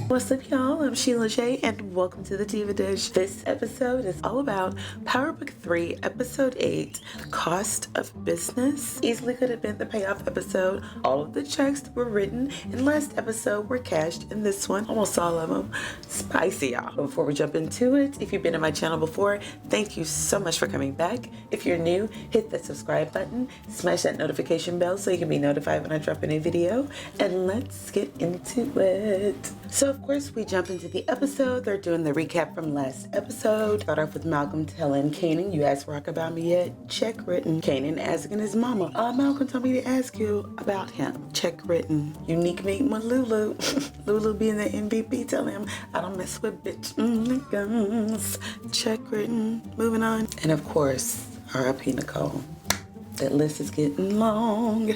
What's up, y'all? I'm Sheila J, and welcome to the Diva Dish. This episode is all about Power Book 3, Episode 8, The Cost of Business. Easily could have been the payoff episode. All of the checks that were written in last episode were cashed in this one. Almost all of them. Spicy, y'all. Before we jump into it, if you've been on my channel before, thank you so much for coming back. If you're new, hit that subscribe button, smash that notification bell so you can be notified when I drop a new video, and let's get into it. So of course we jump into the episode. They're doing the recap from last episode. Start off with Malcolm telling Kanan, "You asked Rock about me yet?" Check written. Kanan asking his mama, Malcolm told me to ask you about him. Check written. Unique meeting with LouLou. LouLou being the MVP, telling him, "I don't mess with bitch niggas." Check written. Moving on. And of course, R.I.P. Nicole. That list is getting long.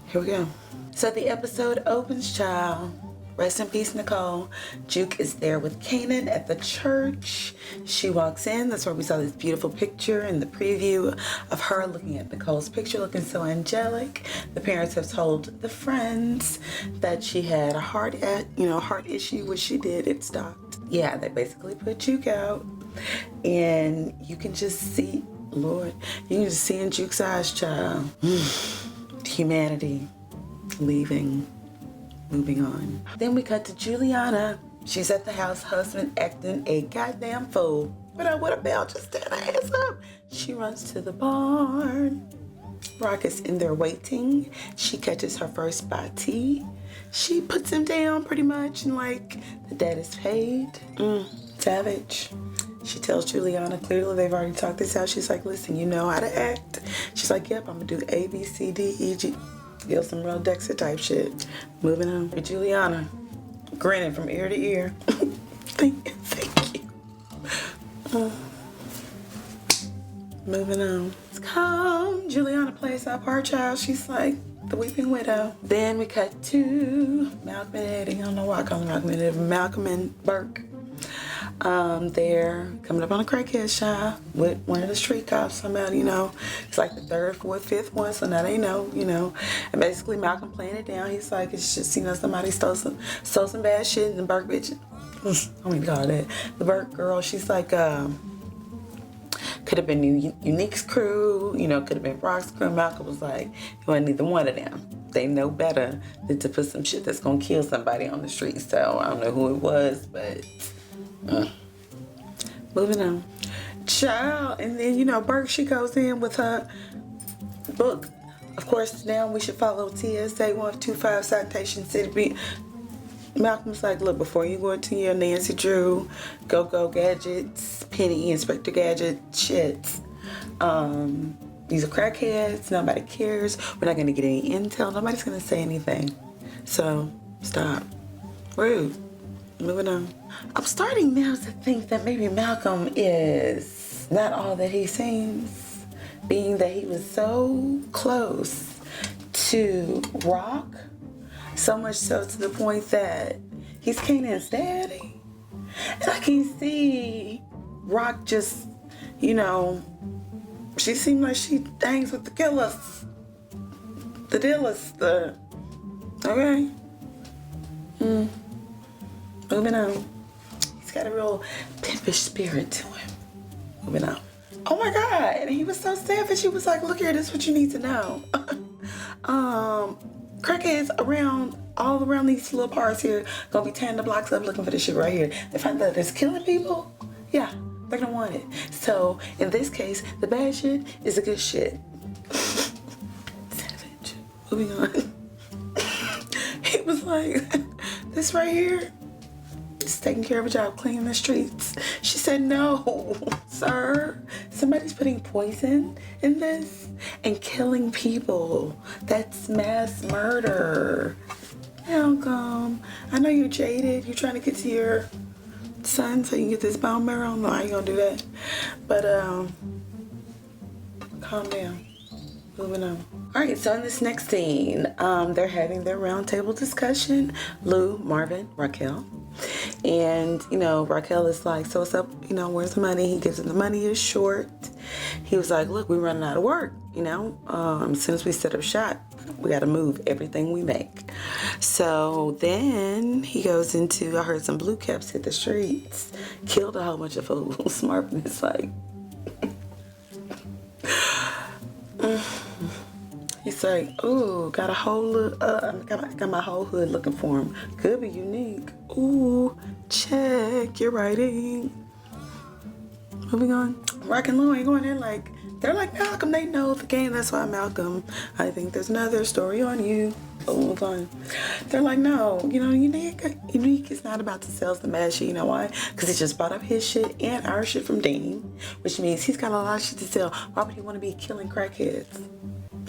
Here we go. So the episode opens, child. Rest in peace, Nicole. Juke is there with Kanan at the church. She walks in. That's where we saw this beautiful picture in the preview of her looking at Nicole's picture, looking so angelic. The parents have told the friends that she had a heart issue, which she did. It stopped. Yeah, they basically put Juke out. And you can just see, Lord, you can just see in Juke's eyes, child. Humanity leaving. Moving on. Then we cut to Juliana. She's at the house, husband acting a goddamn fool. What a bell, just stand her ass up. She runs to the barn. Rock is in there waiting. She catches her first bati. She puts him down pretty much and the debt is paid. Savage. She tells Juliana, clearly they've already talked this out. She's like, "Listen, you know how to act." She's like, "Yep, I'm gonna do A, B, C, D, E, G." Feel some real Dexter type shit. Moving on. With Juliana, grinning from ear to ear. Thank you. Moving on. Come, Juliana plays up her child. She's like the weeping widow. Then we cut to Malcolm and Eddie. I don't know why I call them Malcolm and Eddie. Malcolm and Burke. They're coming up on a crackhead shop with one of the street cops somehow, it's like the third, fourth, fifth one, so now they know, and basically Malcolm playing it down. He's like, it's just, somebody stole some bad shit, and the Burke bitch, I don't even call that, the Burke girl, she's like, could have been Unique's crew, could have been Rock's crew. Malcolm was like, you want neither one of them. They know better than to put some shit that's gonna kill somebody on the street, so I don't know who it was, but moving on. Child, and then, Burke, she goes in with her book. Of course, now we should follow TSA 125 Citation City. Malcolm's like, look, before you go into your Nancy Drew, Go-Go Gadgets, Penny, Inspector Gadget shits, these are crackheads. Nobody cares. We're not going to get any intel. Nobody's going to say anything. So, stop. Rude. Moving on. I'm starting now to think that maybe Malcolm is not all that he seems, being that he was so close to Rock, so much so to the point that he's Kanan's daddy. And I can see Rock just, she seemed like she hangs with the killers, the dealers, okay? Moving on. He's got a real pimpish spirit to him. Moving on. Oh my God. And he was so savage. He was like, look here, this is what you need to know. Crackheads all around these little parts here gonna be tearing the blocks up looking for this shit right here. They find that it's killing people. Yeah, they're gonna want it. So in this case, the bad shit is the good shit. Savage. Moving on. He was like, this right here, just taking care of a job, cleaning the streets. She said, no, sir. Somebody's putting poison in this and killing people. That's mass murder. Malcolm, I know you're jaded. You're trying to get to your son so you can get this bone marrow. No, I ain't gonna do that. But, calm down. Moving on. All right, so in this next scene, they're having their roundtable discussion. Lou, Marvin, Raquel. And, Raquel is like, so what's up? Where's the money? He gives her the money is short. he was like, look, we're running out of work, you know. As soon as we set up shop, we got to move everything we make. So then he goes into, I heard some blue caps hit the streets, killed a whole bunch of fools. Marvin is like, he's like, ooh, got a whole, got my whole hood looking for him. Could be unique. Ooh, check your writing. Moving on. Rock and Lou ain't going in like, they're like Malcolm, they know the game, that's why Malcolm, I think there's another story on you. Oh, move on. They're like, no, you know, Unique is not about to sell the mad shit. You know why? Because he just bought up his shit and our shit from Dean, which means he's got a lot of shit to sell. Why would he want to be killing crackheads?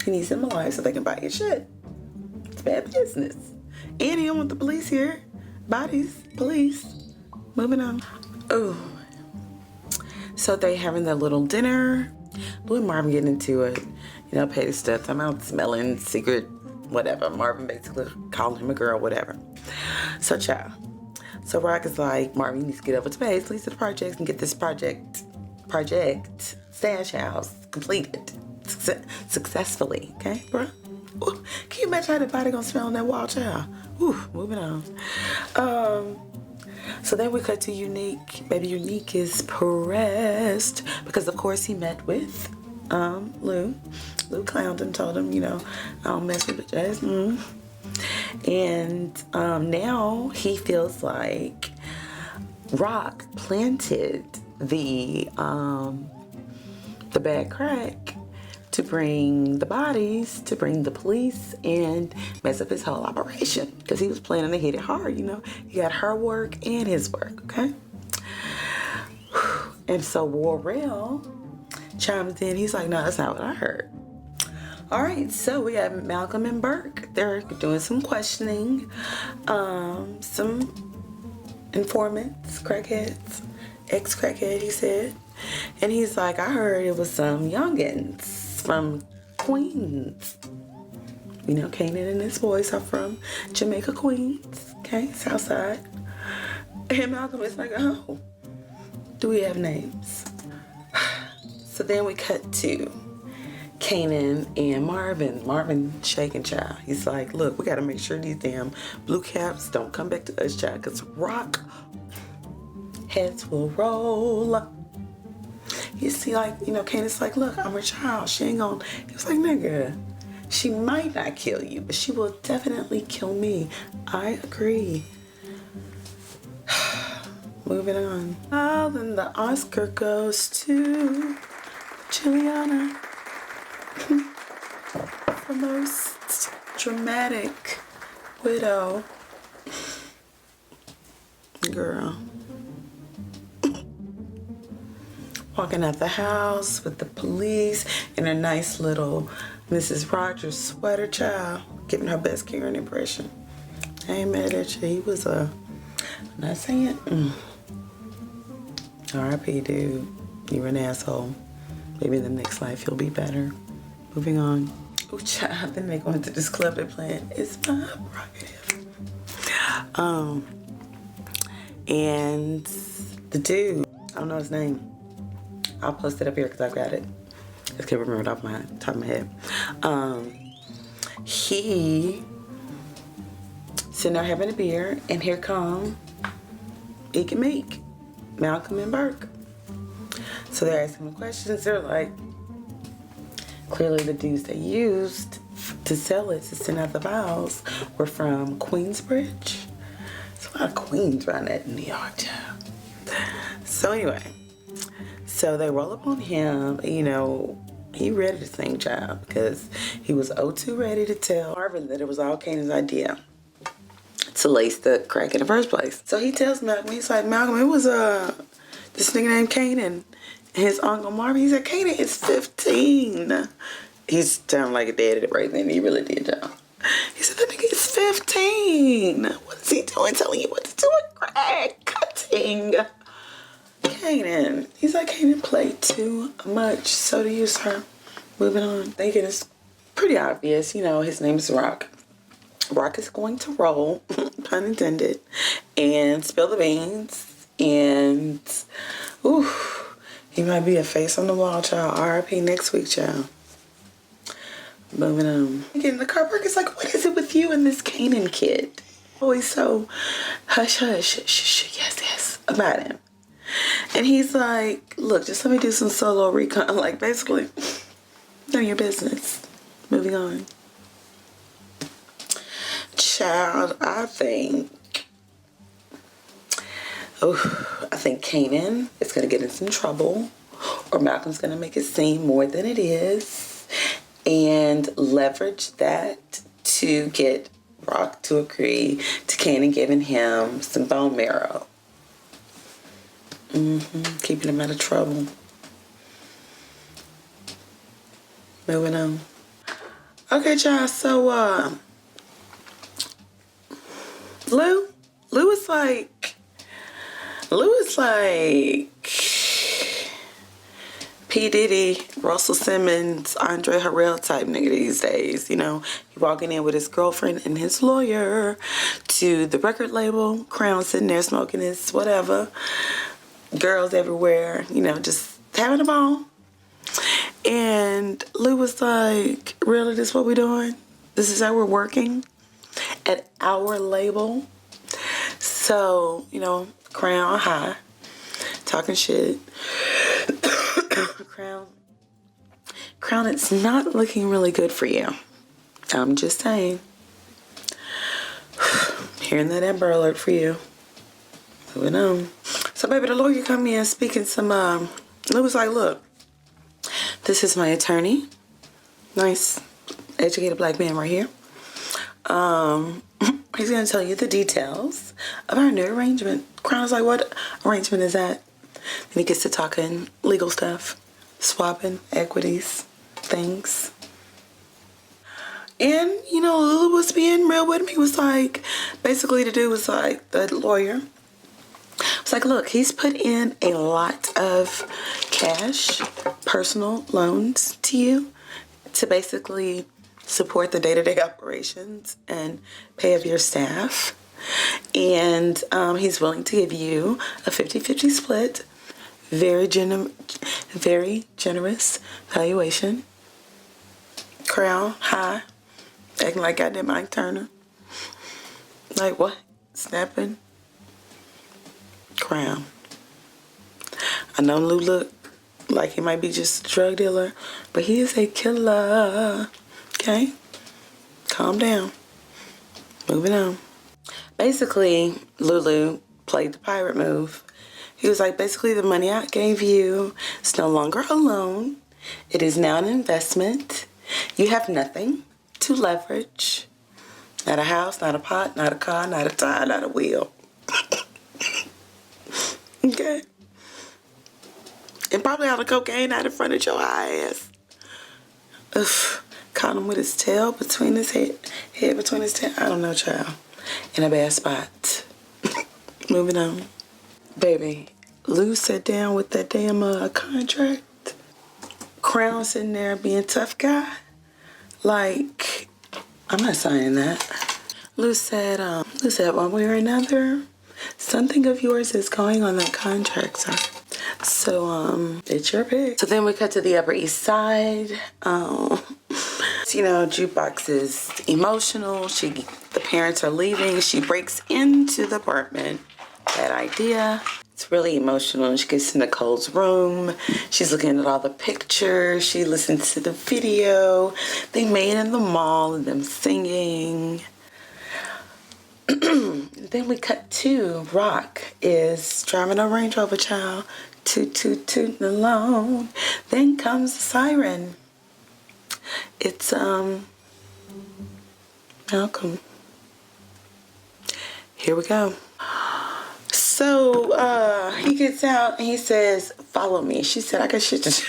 He needs them alive so they can buy his shit. It's bad business. And he don't want the police here. Bodies, police. Moving on. Oh. So they having their little dinner. Lou and Marvin getting into it. You know, petty stuff. I'm out smelling secret, whatever. Marvin basically calling him a girl, whatever. So, child. So Rock is like, Marvin, you need to get over to base, lead to the projects, and get this project, stash house completed successfully. Okay, bro? Ooh, can you imagine how the body gonna smell on that wall, child? Ooh, moving on. So then we cut to Unique. Baby Unique is pressed because, of course, he met with Lou. Lou clowned him, told him, you know, I don't mess with bitches. And now he feels like Rock planted the bad crack to bring the bodies, to bring the police, and mess up his whole operation. Because he was planning to hit it hard, you know. He got her work and his work, okay? And so Warrell chimes in. He's like, no, that's not what I heard. All right, so we have Malcolm and Burke. They're doing some questioning. Some informants, crackheads, ex-crackhead, he said. And he's like, I heard it was some youngins from Queens. You know, Kanan and his boys are from Jamaica, Queens. Okay, Southside. And Malcolm is like, oh, do we have names? So then we cut to Kanan and Marvin. Marvin shaking, child. He's like, look, we got to make sure these damn blue caps don't come back to us, child, because Rock heads will roll. You see, like, you know, Kanan's like, look, I'm her child. She ain't gonna. He was like, nigga, she might not kill you, but she will definitely kill me. I agree. Moving on. Oh, then the Oscar goes to Juliana for most dramatic widow. Girl. Walking out the house with the police in a nice little Mrs. Rogers sweater, child, giving her best Karen impression. I ain't mad at you. He was I'm not saying. R.I.P. dude. You were an asshole. Maybe in the next life you'll be better. Moving on. Oh, child. Then they go into this club they're playing. It's my prerogative. And the dude, I don't know his name. I'll post it up here because I got it. I just can't remember it off my top of my head. He sitting there having a beer, and here come Ike and Meek, Malcolm and Burke. So they're asking him questions. They're like, clearly the dudes they used to sell it, to send out the vials, were from Queensbridge. There's a lot of queens around that in New York, child. So anyway. So they roll up on him, you know, he ready to sing, child, because he was too ready to tell Marvin that it was all Kanan's idea to lace the crack in the first place. So he tells Malcolm, he's like, Malcolm, it was this nigga named Kanan, and his uncle Marvin. He said, Kanan is 15. He's sounding like a dad right then. He really did, y'all. He said, that nigga is 15. What is he doing telling you what to do with crack? Cutting. Kanan. He's like, Kanan played too much. So do you, sir. Moving on. Thinking it's pretty obvious. You know, his name is Rock. Rock is going to roll, pun intended, and spill the beans. And, He might be a face on the wall, child. R.I.P. next week, child. Moving on. Get in the car park. It's like, what is it with you and this Kanan kid? Always so hush, hush, shh, yes, about him. And he's like, look, just let me do some solo recon. Like, basically, none of your business. Moving on. Child, I think Kanan is going to get in some trouble, or Malcolm's going to make it seem more than it is, and leverage that to get Rock to agree to Kanan giving him some bone marrow. Keeping him out of trouble. Moving on. Okay, child, so, Lou is like P. Diddy, Russell Simmons, Andre Harrell type nigga these days. You know, he walking in with his girlfriend and his lawyer to the record label. Crown sitting there smoking his whatever. Girls everywhere, you know, just having a ball. And Lou was like, really, this is what we're doing? This is how we're working at our label? So, you know, Crown high, talking shit. Crown, it's not looking really good for you. I'm just saying. Hearing that Amber Alert for you. Moving on. So, baby, the lawyer come in speaking some, Lou was like, look, this is my attorney. Nice, educated black man right here. He's going to tell you the details of our new arrangement. Crown is like, what arrangement is that? Then he gets to talking legal stuff, swapping equities, things. And, you know, Lulu was being real with him. He was like, basically the dude was like, the lawyer was like, look, he's put in a lot of cash, personal loans to you to basically support the day-to-day operations and pay of your staff. And he's willing to give you a 50-50 split. Very generous valuation. Crown high. Acting like goddamn Mike Turner. Like what? Snapping. Crown. I know Lou look like he might be just a drug dealer, but he is a killer. Okay? Calm down. Moving on. Basically, LouLou played the pirate move. He was like, basically, the money I gave you is no longer a loan. It is now an investment. You have nothing to leverage. Not a house, not a pot, not a car, not a tire, not a wheel. Okay? And probably all the cocaine out in front of your ass. Ugh. Caught him with his tail between his head between his tail. I don't know, child. In a bad spot. Moving on. Baby, Lou sat down with that damn contract. Crown sitting there being tough guy. Like, I'm not signing that. Lou said, one way or another, something of yours is going on that contract, sir. So, it's your pick. So then we cut to the Upper East Side. You know, Jukebox is emotional. The parents are leaving. She breaks into the apartment. Bad idea. It's really emotional. She gets to Nicole's room. She's looking at all the pictures. She listens to the video they made in the mall and them singing. Then we cut to Rock is driving a Range Rover, child. Toot, toot, tootin' alone. Then comes the siren. It's, Malcolm. Here we go. So, he gets out and he says, follow me. She said, I got shit to do.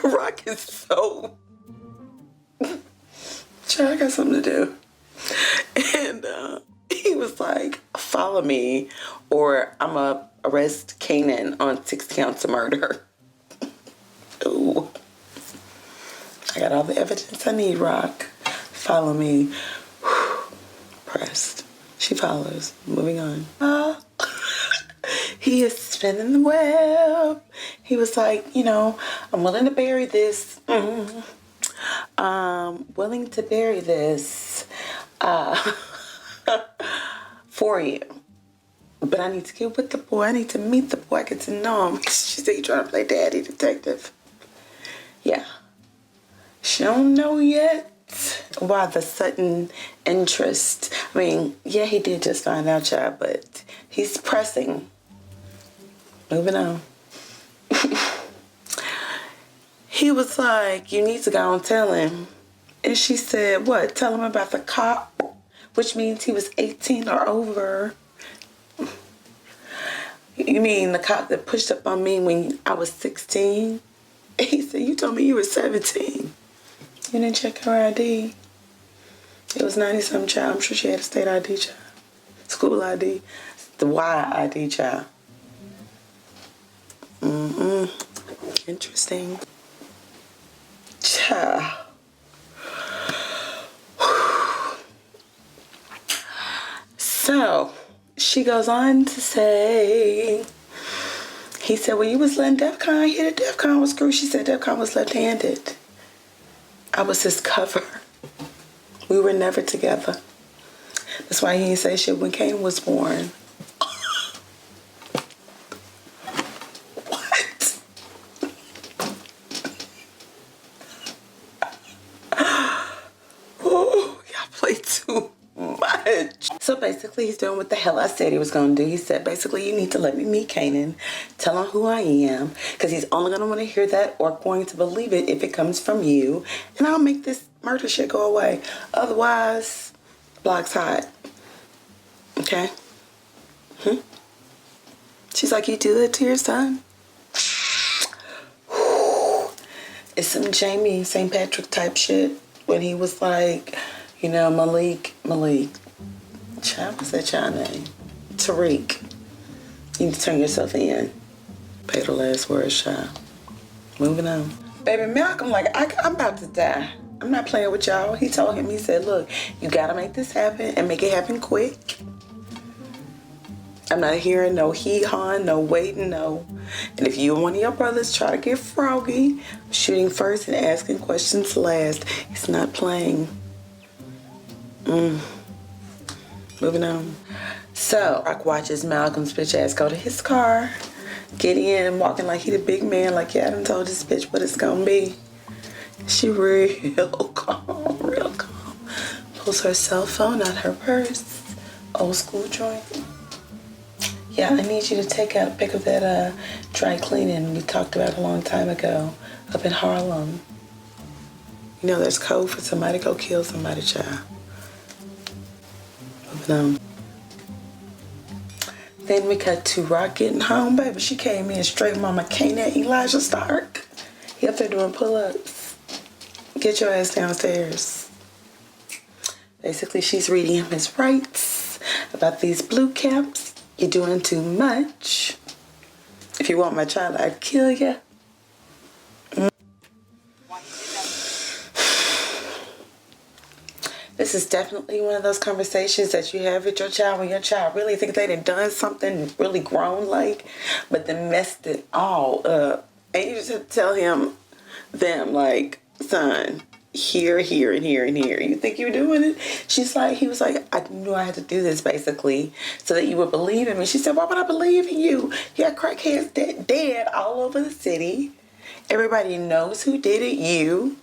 Rock is so... Child, I got something to do. And, he was like, follow me or I'm going to arrest Kanan on 6 counts of murder. Ooh. I got all the evidence I need, Rock. Follow me. Whew. Pressed. She follows. Moving on. He is spinning the web. He was like, I'm willing to bury this. Willing to bury this for you. But I need to get with the boy. I need to meet the boy. Get to know him. She said, you trying to play daddy detective? Yeah. She don't know yet why the sudden interest. I mean, yeah, he did just find out, child, but he's pressing. Moving on. He was like, you need to go and tell him. And she said, what? Tell him about the cop, which means he was 18 or over. You mean the cop that pushed up on me when I was 16? He said, you told me you were 17. You didn't check her ID. It was 90-something, child. I'm sure she had a state ID, child. School ID. The Y ID, child. Interesting. Child. So, she goes on to say, he said, well, you was letting DEFCON hit it. DEFCON was screwed. She said DEFCON was left-handed. I was his cover. We were never together. That's why he didn't say shit when Kanan was born. What? Oh, y'all play too much. So basically, he's doing what the hell I said he was going to do. He said, basically, you need to let me meet Kanan, tell him who I am, because he's only going to want to hear that or going to believe it if it comes from you, and I'll make this murder shit go away. Otherwise, block's hot. Okay? She's like, you do that to your son? It's some Jamie St. Patrick type shit when he was like, Malik. Child, what's that child name? Tariq. You need to turn yourself in. Pay the last words, child. Moving on. Baby Malcolm, I'm about to die. I'm not playing with y'all. He told him, he said, look, you gotta make this happen and make it happen quick. I'm not hearing no hee-haw, no waiting, no. And if you and one of your brothers try to get froggy, shooting first and asking questions last, he's not playing. Moving on. So, Rock watches Malcolm's bitch ass go to his car, get in, walking like he the big man, like, yeah, I done told this bitch what it's gonna be. She real calm, real calm. Pulls her cell phone out her purse. Old school joint. Yeah, I need you to take out a pic of that dry cleaning we talked about a long time ago up in Harlem. There's code for somebody to go kill somebody, child. Moving on. Then we cut to Rock getting home, baby. She came in straight Mama Kanan Elijah Stark. He up there doing pull-ups. Get your ass downstairs. Basically, she's reading him his rights about these blue caps. You're doing too much. If you want my child, I'd kill you. This is definitely one of those conversations that you have with your child when your child really think they done something really grown like, but then messed it all up. And you just have to tell them like, son, here, and here, and here. You think you're doing it? He was like, I knew I had to do this basically so that you would believe in me. She said, why would I believe in you? You got crackheads dead all over the city. Everybody knows who did it, you.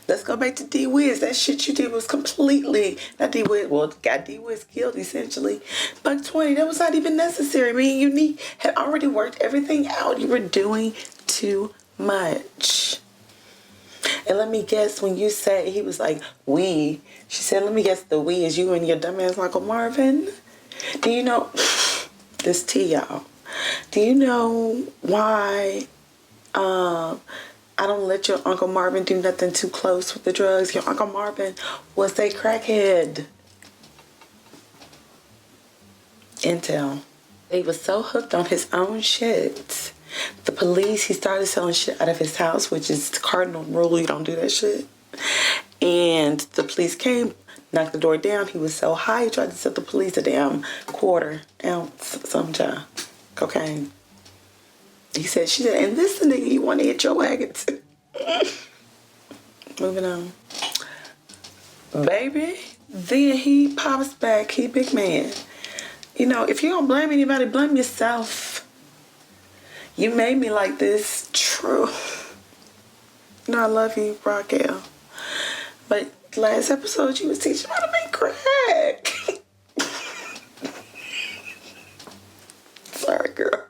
Let's go back to D-Wiz. That shit you did was completely, not D-Wiz, well, got D-Wiz killed essentially. $120, that was not even necessary. I mean, you had already worked everything out. You were doing too much. And let me guess, when you say, he was like, we, she said, let me guess, the we is you and your dumbass Uncle Marvin. Do you know, this tea, y'all. Do you know why I don't let your Uncle Marvin do nothing too close with the drugs? Your Uncle Marvin was a crackhead. Intel. He was so hooked on his own shit. The police, he started selling shit out of his house, which is the cardinal rule. You don't do that shit. And the police came knocked the door down. He was so high, he tried to sell the police a damn quarter ounce some job cocaine. She said, and this the nigga you want to hit your wagon to. Moving on. Baby, then he pops back. He big man. You know, if you don't blame anybody, blame yourself. You made me like this. True. You know, I love you, Raquel. But last episode, you was teaching how to make crack. Sorry, girl.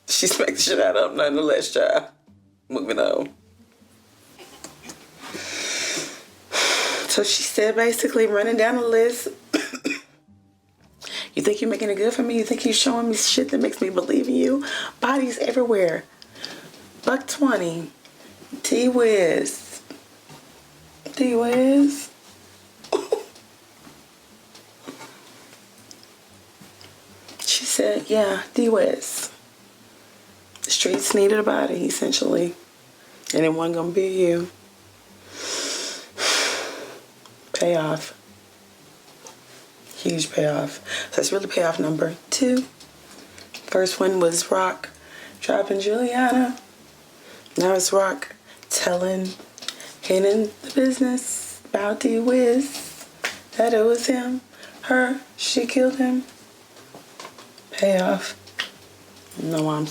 She smacked the shit out of him nonetheless, child. Moving on. So she said, basically, running down the list. You think you're making it good for me? You think you're showing me shit that makes me believe in you? Bodies everywhere. $120. D-Wiz. D-Wiz. She said, yeah, D-Wiz. The streets needed a body, essentially. And it wasn't going to be you. Payoff. Huge payoff. So that's really payoff number 2. First one was Rock dropping Juliana. Now it's Rock telling Kanan the business about D-Wiz. That it was him, her, she killed him. Payoff. No,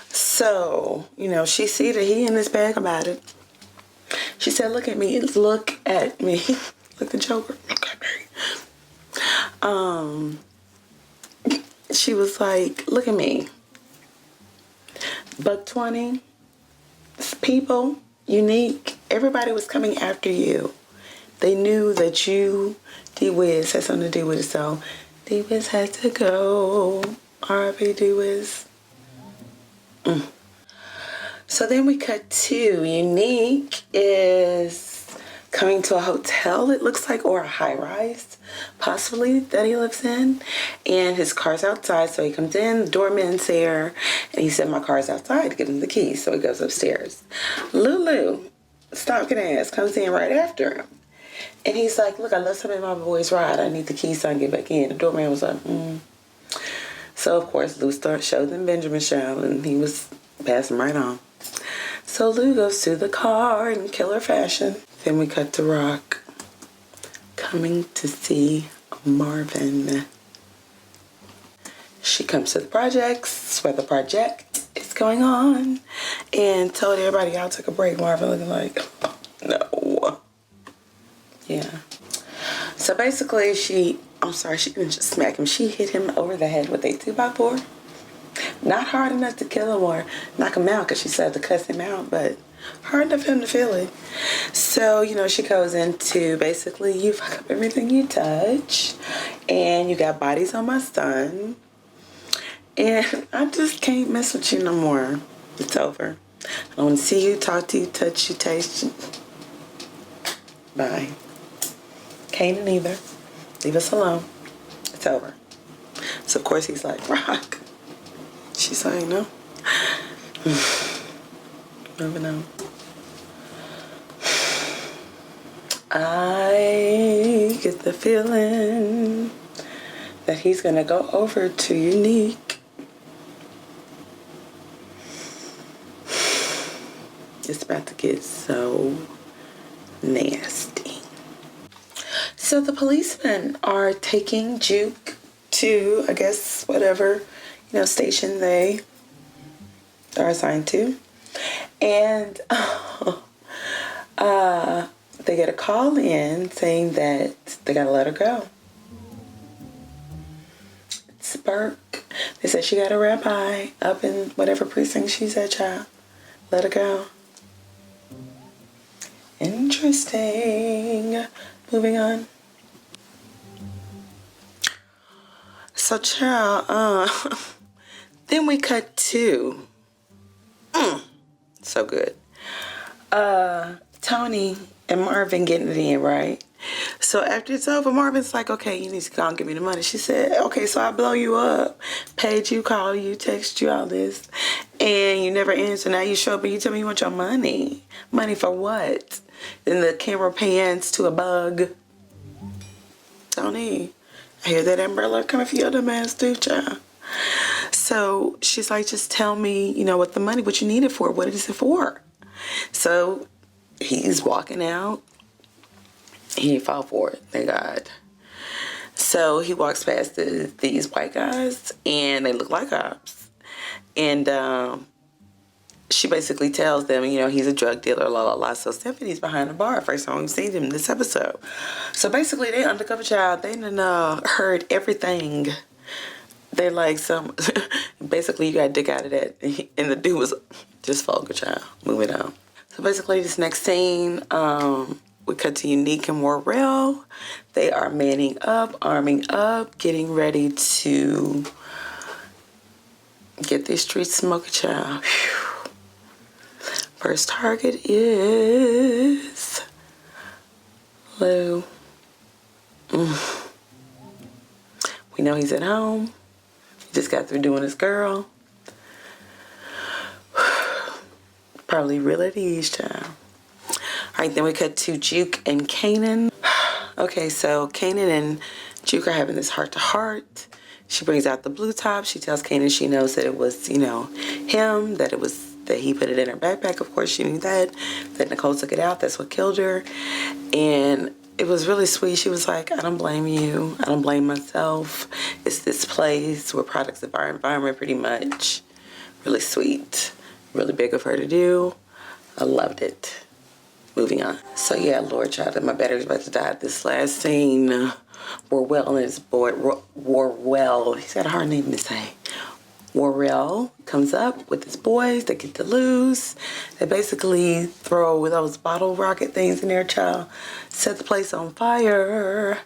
So, you know, she see that he in his bag about it. She said, look at me. Look at me. Look the Joker. Look at me. She was like, look at me. $120. People, unique. Everybody was coming after you. They knew that you, D-Wiz, had something to do with it. So, D-Wiz had to go. R.I.P. D-Wiz. So then we cut to Unique is coming to a hotel, it looks like, or a high-rise, possibly, that he lives in. And his car's outside, so he comes in, the doorman's there, and he said, my car's outside, give him the keys. So he goes upstairs. LouLou, stalking ass, comes in right after him. And he's like, look, I left some in my boy's ride. I need the keys so I can get back in. The doorman was like, So, of course, Lou showed them Benjamin show, and he was passing right on. So Lou goes to the car in killer fashion. Then we cut to Rock coming to see Marvin. She comes to the projects where the project is going on and told everybody, y'all took a break. Marvin looking like, no. Yeah. So basically she didn't just smack him. She hit him over the head with a 2x4. Not hard enough to kill him or knock him out, because she said to cuss him out, but hard enough for him to feel it. So, you know, she goes into basically, you fuck up everything you touch, and you got bodies on my son, and I just can't mess with you no more. It's over. I don't want to see you, talk to you, touch you, taste you. Bye. Kanan either. Leave us alone. It's over. So, of course, he's like, Rock. She's like, no. Moving on. I get the feeling that he's going to go over to Unique. It's about to get so nasty. So the policemen are taking Juke to, I guess, whatever, station they are assigned to. And they get a call in saying that they gotta let her go. It's Burke. They said she got a rabbi up in whatever precinct she's at, child. Let her go. Interesting. Moving on. So, child, then we cut to, so good, Tony and Marvin getting it in, right? So after it's over, Marvin's like, okay, you need to go and give me the money. She said, okay, so I blow you up, paid you, called you, text you, all this. And you never answer. Now you show up and you tell me you want your money. Money for what? Then the camera pans to a bug. Tony, I hear that umbrella coming for your dumb ass too, child. So she's like, just tell me, what the money, what you need it for. What is it for? So he's walking out. He didn't fall for it, thank God. So he walks past these white guys, and they look like cops. And she basically tells them, he's a drug dealer, la, la, la. So Stephanie's behind the bar. First time we've seen him in this episode. So basically, they undercover child. They done heard everything. They're like basically, you got to dig out of that. And the dude was just vulgar child. Moving on. So basically, this next scene, we cut to Unique and Morrell. They are manning up, arming up, getting ready to get these streets smoking child. Whew. First target is Lou. We know he's at home. He just got through doing his girl. Probably real at ease, child. All right, then we cut to Juke and Kanan. Okay, so Kanan and Juke are having this heart-to-heart. She brings out the blue top. She tells Kanan she knows that it was, him, that he put it in her backpack. Of course, she knew that Nicole took it out. That's what killed her. And it was really sweet. She was like, I don't blame you. I don't blame myself. It's this place. We're products of our environment pretty much. Really sweet. Really big of her to do. I loved it. Moving on. So yeah, Lord child, my battery's about to die. This last scene, Warwell and his boy, Warwell, he's got a hard name to say. Warrell comes up with his boys. They get to lose. They basically throw those bottle rocket things in there, child. Set the place on fire.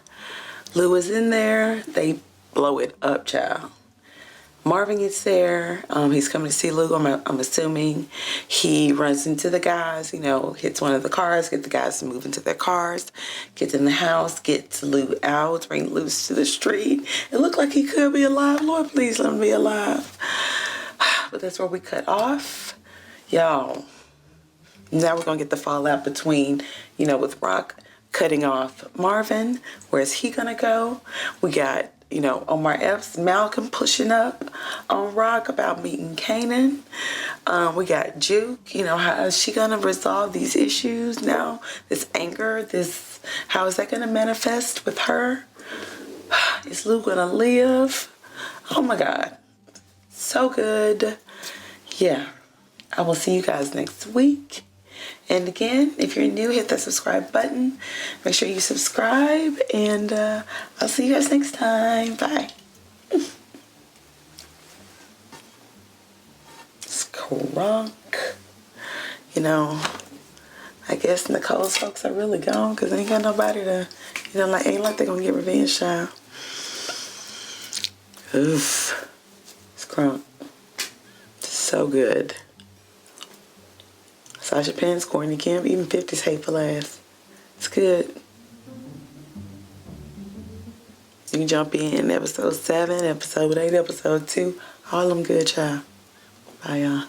Lou is in there. They blow it up, child. Marvin gets there. He's coming to see Lou, I'm assuming. He runs into the guys, hits one of the cars, get the guys to move into their cars, gets in the house, gets Lou out, bring Lou to the street. It looked like he could be alive. Lord, please let him be alive. But that's where we cut off. Y'all, now we're going to get the fallout between, with Rock cutting off Marvin. Where's he going to go? We got Omar Epps, Malcolm pushing up on Rock about meeting Kanan. We got Juke, how is she going to resolve these issues now? This anger, how is that going to manifest with her? Is Lou going to live? Oh my God. So good. Yeah. I will see you guys next week. And again, if you're new, hit that subscribe button. Make sure you subscribe, and I'll see you guys next time. Bye. It's crunk. I guess Nicole's folks are really gone because they ain't got nobody to, ain't like they're going to get revenge, child. Oof. It's crunk. So good. Sasha Penn's Courtney Kemp, even 50's hateful ass. It's good. You can jump in episode 7, episode 8, episode 2. All of them good, child. Bye, y'all.